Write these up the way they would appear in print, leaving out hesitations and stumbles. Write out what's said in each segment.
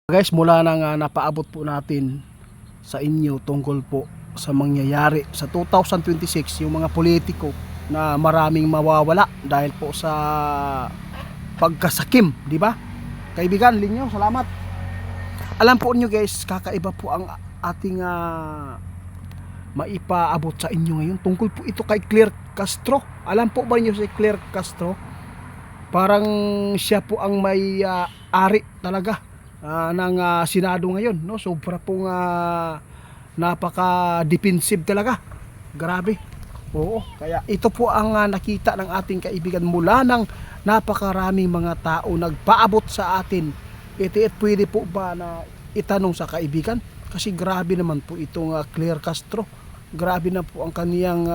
Guys, mula na nga napaabot po natin sa inyo tungkol po sa mangyayari sa 2026, yung mga politiko na maraming mawawala dahil po sa pagkasakim, di ba? Kaibigan, Linyo, salamat. Alam po niyo guys, kakaiba po ang ating maipaabot sa inyo ngayon tungkol po ito kay Claire Castro. Alam po ba niyo si Claire Castro? Parang siya po ang may ari talaga ng Senado ngayon, no? Sobra pong napaka-defensive talaga. Grabe. Oo, kaya ito po ang nakita ng ating kaibigan mula ng napakaraming mga tao nagpaabot sa atin. Ito pwede po ba na itanong sa kaibigan? Kasi grabe naman po itong Claire Castro. Grabe na po ang kaniyang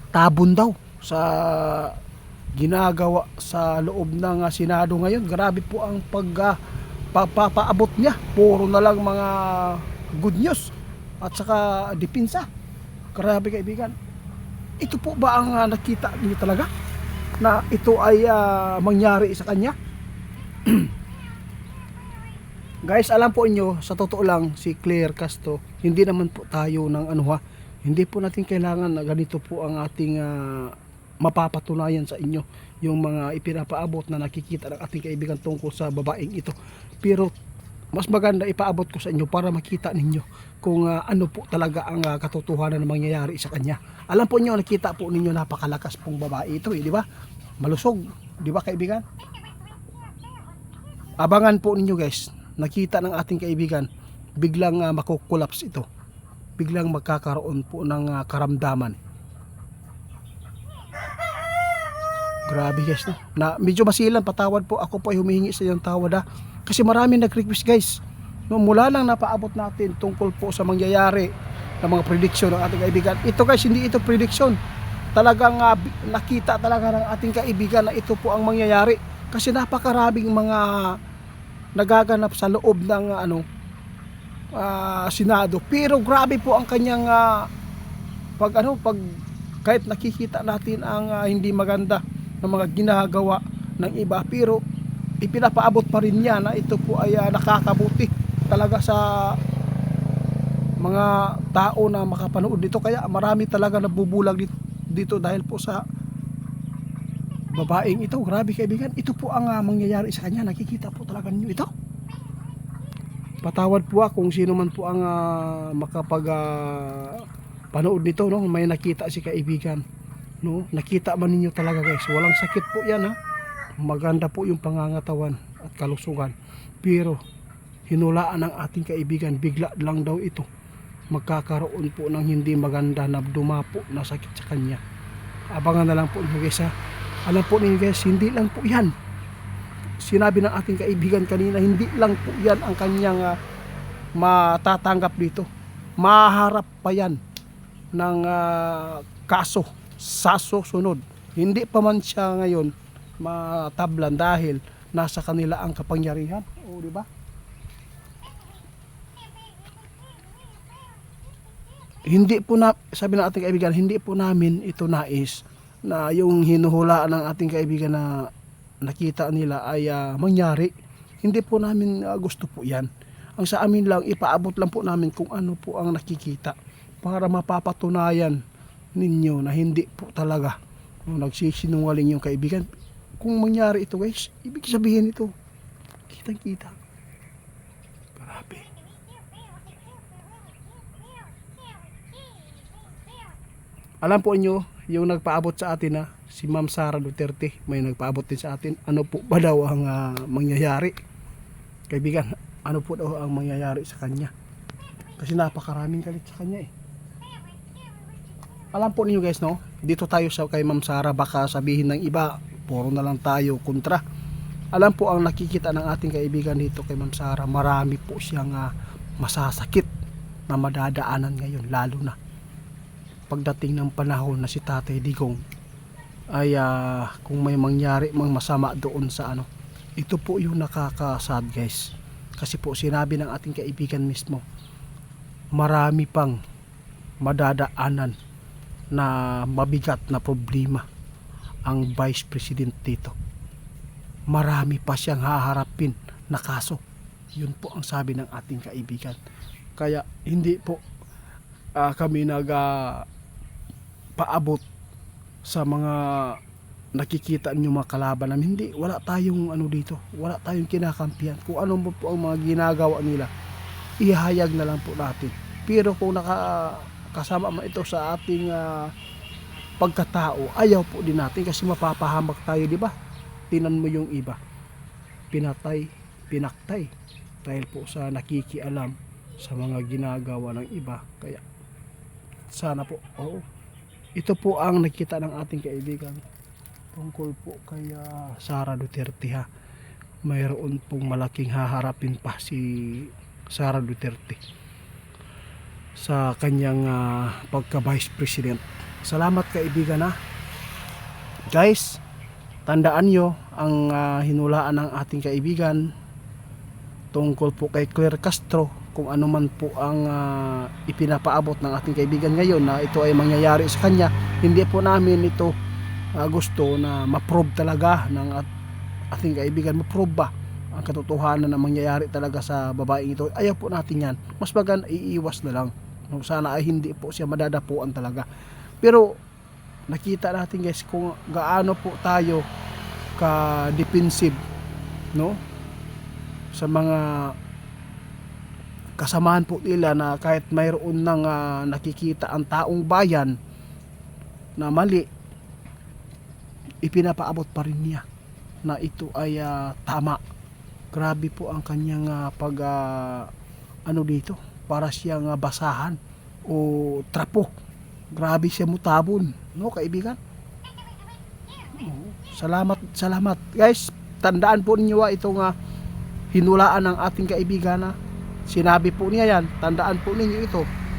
tabon daw sa ginagawa sa loob ng Senado ngayon. Grabe po ang pagpapaabot niya. Puro na lang mga good news at saka depensa. Grabe kaibigan. Ito po ba ang nakita niyo talaga na ito ay mangyari sa kanya? Guys, alam po inyo, sa totoo lang, si Claire Castro, hindi naman po tayo ng hindi po natin kailangan na ganito po ang ating mapapatunayan sa inyo, yung mga ipinapaabot na nakikita ng ating kaibigan tungkol sa babaeng ito. Pero mas maganda ipaabot ko sa inyo para makita ninyo kung ano po talaga ang katotohanan na mangyayari sa kanya. Alam po niyo, nakita po ninyo napakalakas pong babae ito, di ba? Malusog, di ba kaibigan? Abangan po ninyo guys, nakita ng ating kaibigan, biglang makukulaps ito. Biglang magkakaroon po ng karamdaman. Grabe guys, no? Na medyo masilan, patawad po, ako po ay humihingi sa iyong tawad kasi marami nag-request guys, no? Mula lang napaabot natin tungkol po sa mangyayari ng mga prediction ng ating kaibigan. Ito guys, hindi ito prediction, talagang nakita talaga ng ating kaibigan na ito po ang mangyayari kasi napakaraming mga nagaganap sa loob ng Senado. Pero grabe po ang kanyang pag kahit nakikita natin ang hindi maganda ng mga ginagawa ng iba, pero ipinapaabot pa rin niya na ito po ay nakakabuti talaga sa mga tao na makapanood dito. Kaya marami talaga nabubulag dito dahil po sa babaeng ito. Grabe kaibigan, ito po ang mangyayari sa kanya. Nakikita po talaga niyo ito. Patawad po kung sino man po ang panood nito, no? May nakita si kaibigan, no? Nakita man ninyo talaga guys, walang sakit po yan maganda po yung pangangatawan at kalusugan, pero hinulaan ng ating kaibigan, bigla lang daw ito magkakaroon po ng hindi maganda na dumapo na sakit sa kanya. Abangan na lang po ninyo guys Alam po ninyo guys, hindi lang po yan sinabi ng ating kaibigan kanina, hindi lang po yan ang kanyang matatanggap dito. Maharap pa yan ng kaso sa susunod. Hindi pa man siya ngayon matablan dahil nasa kanila ang kapangyarihan. O di ba? Hindi po sabi ng ating kaibigan, hindi po namin ito nais na yung hinuhulaan ng ating kaibigan na nakita nila ay mangyari. Hindi po namin gusto po yan. Ang sa amin lang, ipaabot lang po namin kung ano po ang nakikita para mapapatunayan ninyo na hindi po talaga nagsisinungaling yung kaibigan. Kung mangyari ito guys, ibig sabihin ito, kitang kita. Grabe. Alam po nyo, yung nagpaabot sa atin si Ma'am Sara Duterte, may nagpaabot din sa atin. Ano po ba daw ang mangyayari? Kaibigan, ano po daw ang mangyayari sa kanya? Kasi napakaraming galit sa kanya Alam po niyo guys, no? Dito tayo sa kay Ma'am Sara, baka sabihin ng iba, puro na lang tayo kontra. Alam po ang nakikita ng ating kaibigan dito kay Ma'am Sara, marami po siyang masasakit na madadaanan ngayon, lalo na pagdating ng panahon na si Tatay Digong ay kung may mangyari mang masama doon sa ito po yung nakakasad guys, kasi po sinabi ng ating kaibigan mismo, marami pang madadaanan na mabigat na problema ang Vice President dito. marami pa siyang haharapin na kaso. Yun po ang sabi ng ating kaibigan. Kaya hindi po kami paabot sa mga nakikita niyo mga kalaban namin. Hindi, wala tayong ano dito, wala tayong kinakampihan. Kung ano po ang mga ginagawa nila, ihayag na lang po natin. Pero kung kasama man ito sa ating pagkatao, ayaw po din natin kasi mapapahamak tayo, di ba? Tinan mo yung iba, pinatay, pinaktay dahil po sa nakikialam sa mga ginagawa ng iba. Kaya sana po, ito po ang nakita ng ating kaibigan tungkol po kay Sara Duterte ha. Mayroon pong malaking haharapin pa si Sara Duterte sa kanyang pagka Vice President. Salamat kaibigan ha. Guys, tandaan nyo ang hinulaan ng ating kaibigan tungkol po kay Claire Castro, kung ano man po ang ipinapaabot ng ating kaibigan ngayon na ito ay mangyayari sa kanya. Hindi po namin ito gusto na ma-prove talaga ng ating kaibigan. Ma-prove ba ang katotohanan na mangyayari talaga sa babaeng ito? Ayaw po natin yan. Mas maganda iiwas na lang. Sana ay hindi po siya madadapuan talaga. Pero nakita natin guys kung gaano po tayo ka-defensive, no? Sa mga kasamahan po nila na kahit mayroon nang nakikita ang taong bayan na mali, ipinapaabot pa rin niya na ito ay tama. Grabe po ang kanyang ano dito, para siyang basahan o trapo. Grabe siya mutabon, no kaibigan? Salamat guys. Tandaan po ninyo itong hinulaan ng ating kaibigan na sinabi po niya yan. Tandaan po ninyo ito.